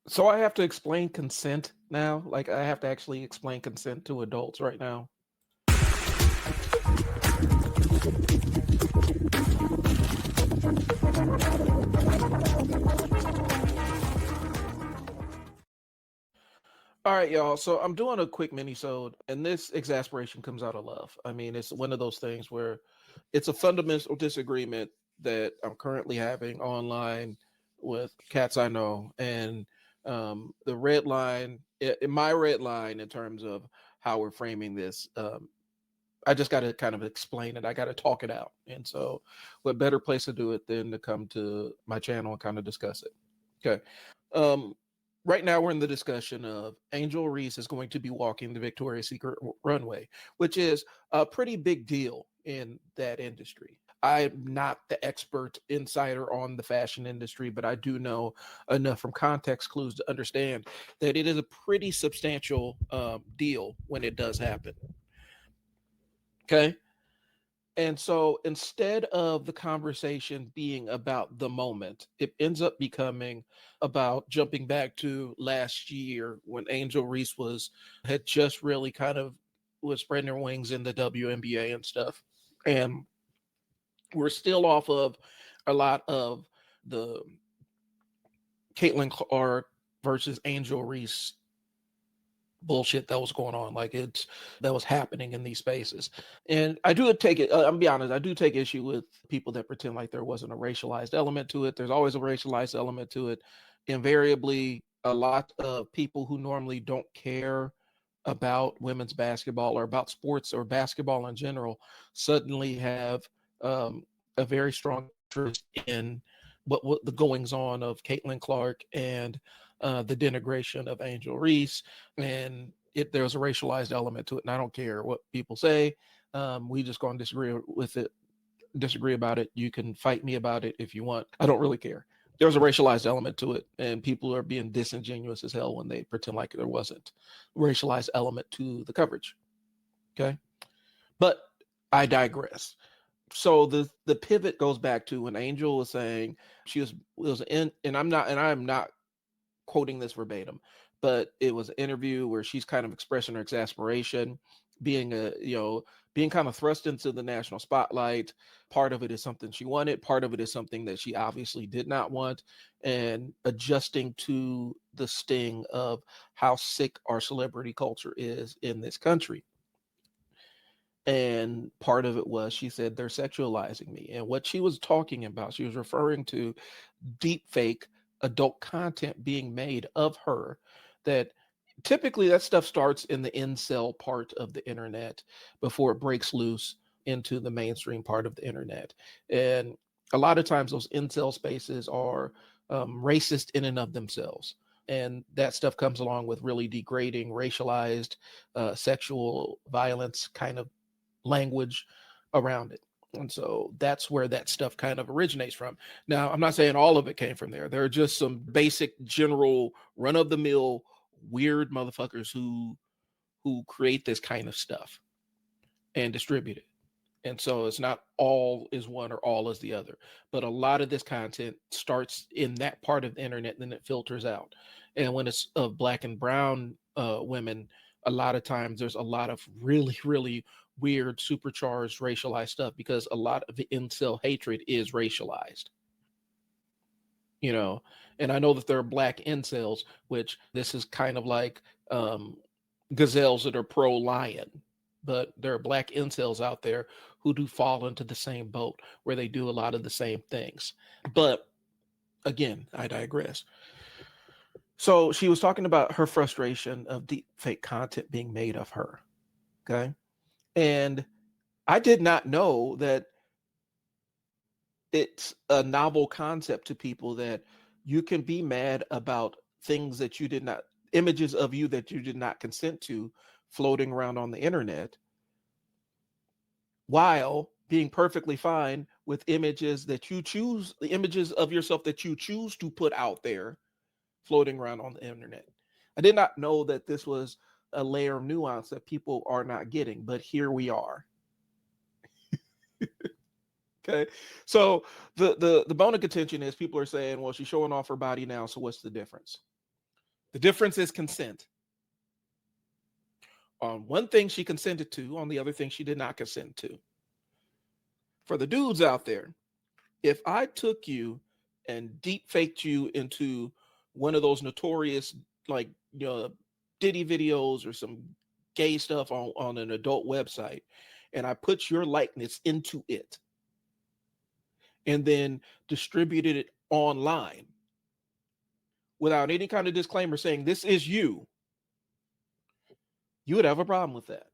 So I have to explain consent now. Like I have to actually explain consent to adults right now. All right, y'all. So I'm doing a quick mini-sode, and this exasperation comes out of love. I mean, it's one of those things where it's a fundamental disagreement that I'm currently having online with cats I know, and the red line, in my red line, in terms of how we're framing this. I just got to kind of explain it. I got to talk it out, and so what better place to do it than to come to my channel and kind of discuss it. Okay. Um, right now, we're in the discussion of Angel Reese is going to be walking the Victoria's Secret runway, which is a pretty big deal in that industry. I'm not the expert insider on the fashion industry, but I do know enough from context clues to understand that it is a pretty substantial deal when it does happen. Okay. And so instead of the conversation being about the moment, it ends up becoming about jumping back to last year when Angel Reese was had just really kind of was spreading her wings in the WNBA and stuff. And we're still off of a lot of the Caitlin Clark versus Angel Reese bullshit that was going on, like it's that was happening in these spaces. And I do take it, I'm be honest, I do take issue with people that pretend like there wasn't a racialized element to it. There's always a racialized element to it. Invariably, a lot of people who normally don't care about women's basketball or about sports or basketball in general suddenly have a very strong interest in what the goings on of Caitlin Clark and the denigration of Angel Reese, and there's a racialized element to it. And I don't care what people say. We just going to disagree with it, disagree about it. You can fight me about it if you want. I don't really care. There's a racialized element to it, and people are being disingenuous as hell when they pretend like there wasn't a racialized element to the coverage. Okay, but I digress. So the pivot goes back to when Angel was saying she was in, and I'm not quoting this verbatim, but it was an interview where she's kind of expressing her exasperation, being being kind of thrust into the national spotlight. Part of it is something she wanted, part of it is something that she obviously did not want, and adjusting to the sting of how sick our celebrity culture is in this country. And part of it was she said they're sexualizing me. And what she was talking about, she was referring to deep fake adult content being made of her, that typically that stuff starts in the incel part of the internet before it breaks loose into the mainstream part of the internet. And a lot of times those incel spaces are racist in and of themselves, and that stuff comes along with really degrading racialized sexual violence kind of language around it. And so that's where that stuff kind of originates from. Now, I'm not saying all of it came from there. There are just some basic, general, run of the mill, weird motherfuckers who create this kind of stuff and distribute it. And so it's not all is one or all is the other. But a lot of this content starts in that part of the internet, and then it filters out. And when it's of black and brown women, a lot of times there's a lot of really, really weird, supercharged, racialized stuff because a lot of the incel hatred is racialized, you know. And I know that there are black incels, which this is kind of like gazelles that are pro lion, but there are black incels out there who do fall into the same boat where they do a lot of the same things. But again, I digress. So she was talking about her frustration of deep fake content being made of her. Okay. And I did not know that it's a novel concept to people that you can be mad about things that you did not, images of you that you did not consent to floating around on the internet, while being perfectly fine with images that you choose, the images of yourself that you choose to put out there floating around on the internet. I did not know that this was a layer of nuance that people are not getting, but here we are. Okay. So the bone of contention is people are saying, well, she's showing off her body now, so what's the difference? The difference is consent. On one thing she consented to, on the other thing she did not consent to. For the dudes out there, if I took you and deep faked you into one of those notorious, like, Diddy videos or some gay stuff on an adult website, and I put your likeness into it and then distributed it online without any kind of disclaimer saying this is you, you would have a problem with that.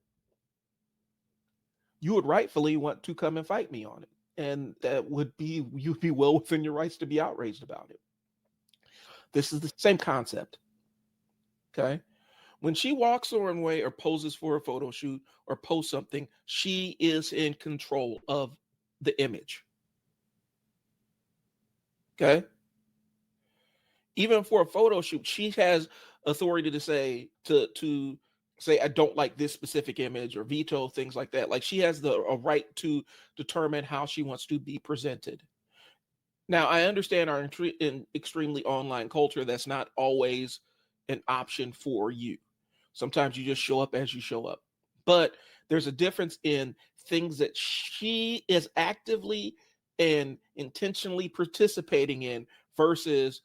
You would rightfully want to come and fight me on it. And that would be, you'd be well within your rights to be outraged about it. This is the same concept. Okay. When she walks her own way or poses for a photo shoot or posts something, she is in control of the image. Okay. Even for a photo shoot, she has authority to say I don't like this specific image or veto things like that. Like, she has a right to determine how she wants to be presented. Now, I understand our in extremely online culture, that's not always an option for you. Sometimes you just show up as you show up. But there's a difference in things that she is actively and intentionally participating in versus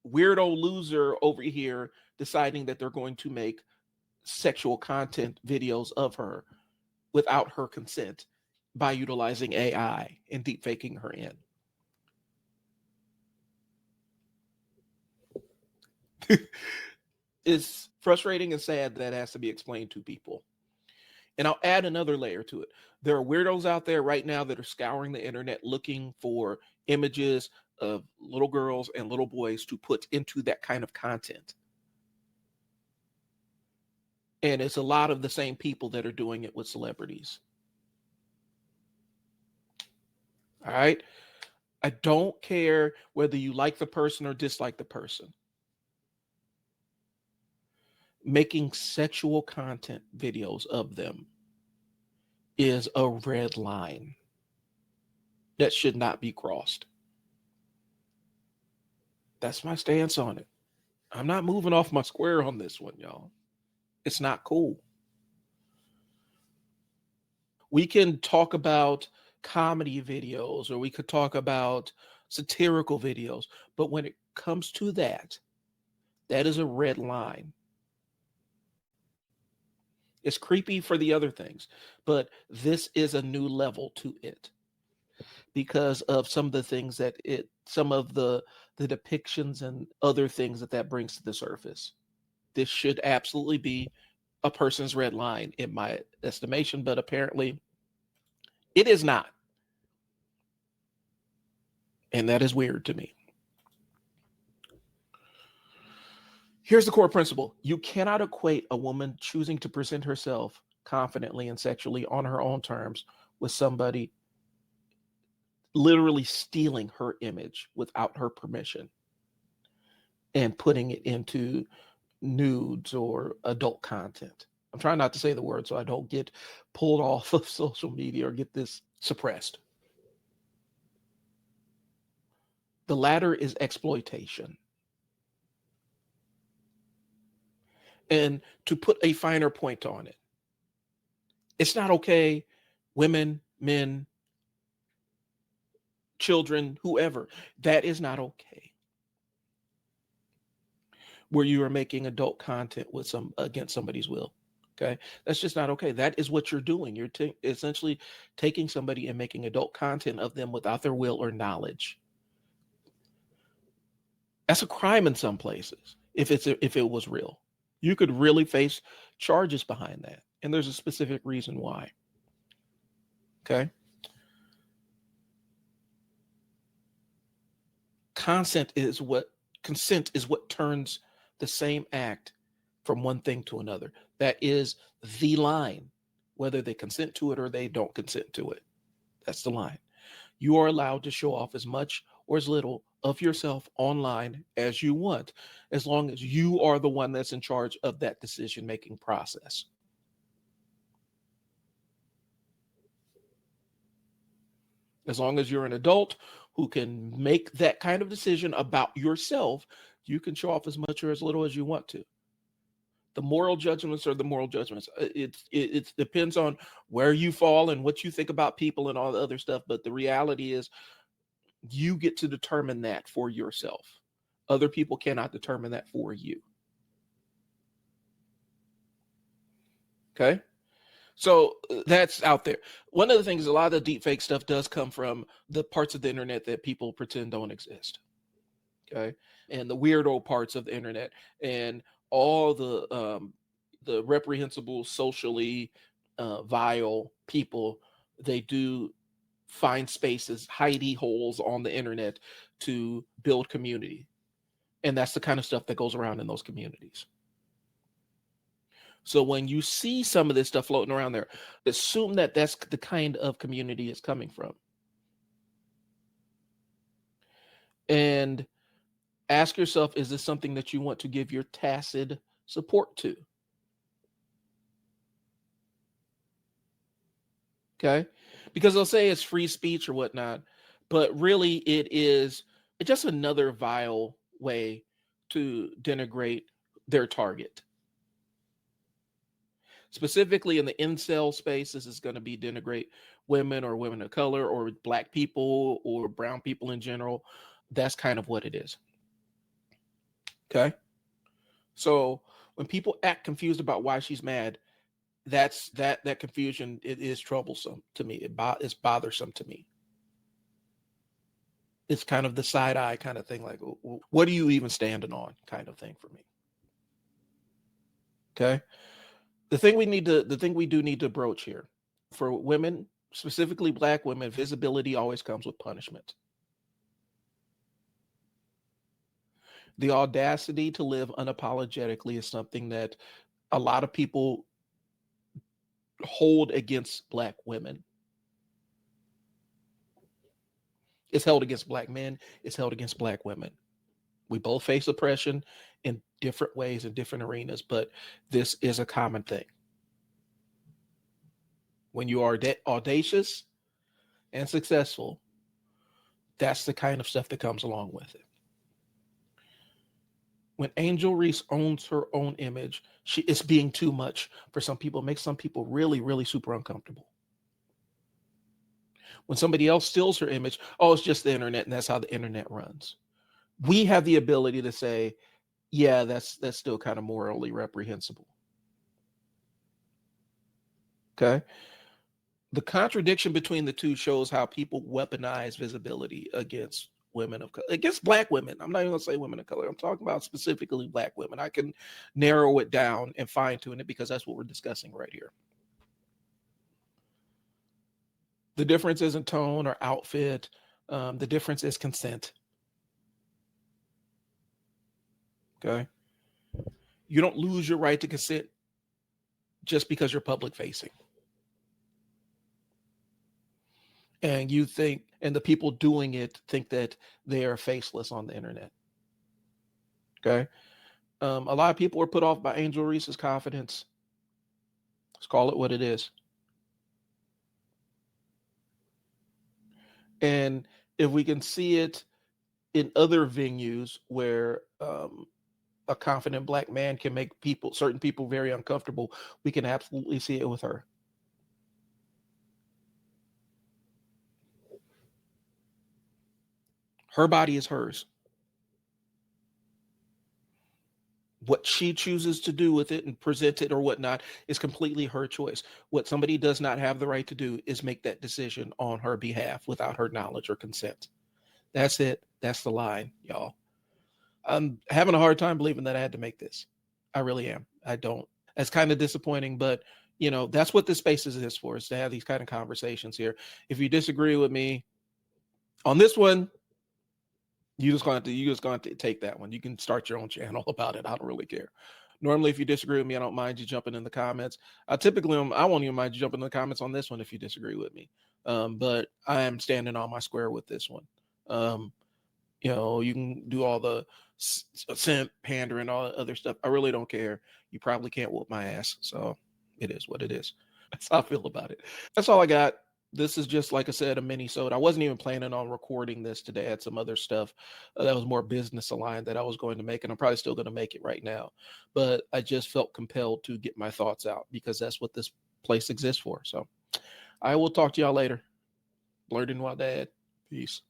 weirdo loser over here deciding that they're going to make sexual content videos of her without her consent by utilizing AI and deep faking her in. It's frustrating and sad that has to be explained to people. And I'll add another layer to it. There are weirdos out there right now that are scouring the internet looking for images of little girls and little boys to put into that kind of content. And it's a lot of the same people that are doing it with celebrities. All right. I don't care whether you like the person or dislike the person. Making sexual content videos of them is a red line that should not be crossed. That's my stance on it. I'm not moving off my square on this one, y'all. It's not cool. We can talk about comedy videos or we could talk about satirical videos, but when it comes to that, that is a red line. It's creepy for the other things, but this is a new level to it because of some of the things that some of the depictions and other things that brings to the surface. This should absolutely be a person's red line in my estimation, but apparently it is not. And that is weird to me. Here's the core principle. You cannot equate a woman choosing to present herself confidently and sexually on her own terms with somebody literally stealing her image without her permission and putting it into nudes or adult content. I'm trying not to say the word so I don't get pulled off of social media or get this suppressed. The latter is exploitation. And to put a finer point on it, it's not okay, women, men, children, whoever, that is not okay. Where you are making adult content with against somebody's will. Okay. That's just not okay. That is what you're doing. You're essentially taking somebody and making adult content of them without their will or knowledge. That's a crime in some places. If it was real, you could really face charges behind that. And there's a specific reason why. Okay. Consent is what turns the same act from one thing to another. That is the line, whether they consent to it or they don't consent to it. That's the line. You are allowed to show off as much or as little of yourself online as you want, as long as you are the one that's in charge of that decision-making process. As long as you're an adult who can make that kind of decision about yourself, You can show off as much or as little as you want to. The moral judgments are the moral judgments. It depends on where you fall and what you think about people and all the other stuff. But the reality is, you get to determine that for yourself. Other people cannot determine that for you. Okay. So that's out there. One of the things, a lot of the deep fake stuff does come from the parts of the internet that people pretend don't exist. Okay. And the weirdo parts of the internet and all the reprehensible, socially vile people, they do find spaces, hidey holes on the internet to build community. And that's the kind of stuff that goes around in those communities. So when you see some of this stuff floating around there, assume that that's the kind of community it's coming from. And ask yourself, is this something that you want to give your tacit support to? Okay. Because they'll say it's free speech or whatnot, but really it's just another vile way to denigrate their target. Specifically in the incel space, this is going to be denigrate women or women of color or black people or brown people in general. That's kind of what it is. Okay. So when people act confused about why she's mad, that confusion, it is troublesome to me. It's bothersome to me. It's kind of the side eye kind of thing, like, what are you even standing on kind of thing for me. Okay. The thing we do need to broach here, for women, specifically black women, visibility always comes with punishment. The audacity to live unapologetically is something that a lot of people hold against black women. It's held against black men, it's held against black women. We both face oppression in different ways in different arenas, but this is a common thing. When you are audacious and successful, that's the kind of stuff that comes along with it. When Angel Reese owns her own image, it's being too much for some people. It makes some people really, really super uncomfortable. When somebody else steals her image, oh, it's just the internet, and that's how the internet runs. We have the ability to say, yeah, that's still kind of morally reprehensible. Okay. The contradiction between the two shows how people weaponize visibility against women against black women. I'm not even gonna say women of color. I'm talking about specifically black women. I can narrow it down and fine tune it because that's what we're discussing right here. The difference isn't tone or outfit. The difference is consent. Okay. You don't lose your right to consent just because you're public facing. And you think, and the people doing it think that they are faceless on the internet. Okay. A lot of people were put off by Angel Reese's confidence. Let's call it what it is. And if we can see it in other venues where a confident black man can make certain people very uncomfortable, we can absolutely see it with her. Her body is hers. What she chooses to do with it and present it or whatnot is completely her choice. What somebody does not have the right to do is make that decision on her behalf without her knowledge or consent. That's it. That's the line, y'all. I'm having a hard time believing that I had to make this. I really am. I don't. That's kind of disappointing, but that's what this space is for, is to have these kind of conversations here. If you disagree with me on this one, you just going to take that one. You can start your own channel about it. I don't really care. Normally, if you disagree with me, I don't mind you jumping in the comments. I won't even mind you jumping in the comments on this one if you disagree with me. But I am standing on my square with this one. You can do all the simp pandering, all the other stuff. I really don't care. You probably can't whoop my ass. So it is what it is. That's how I feel about it. That's all I got. This is just like I said, a mini sode. I wasn't even planning on recording this today. I had some other stuff that was more business aligned that I was going to make, and I'm probably still going to make it right now. But I just felt compelled to get my thoughts out because that's what this place exists for. So I will talk to y'all later. Blurting while dad. Peace.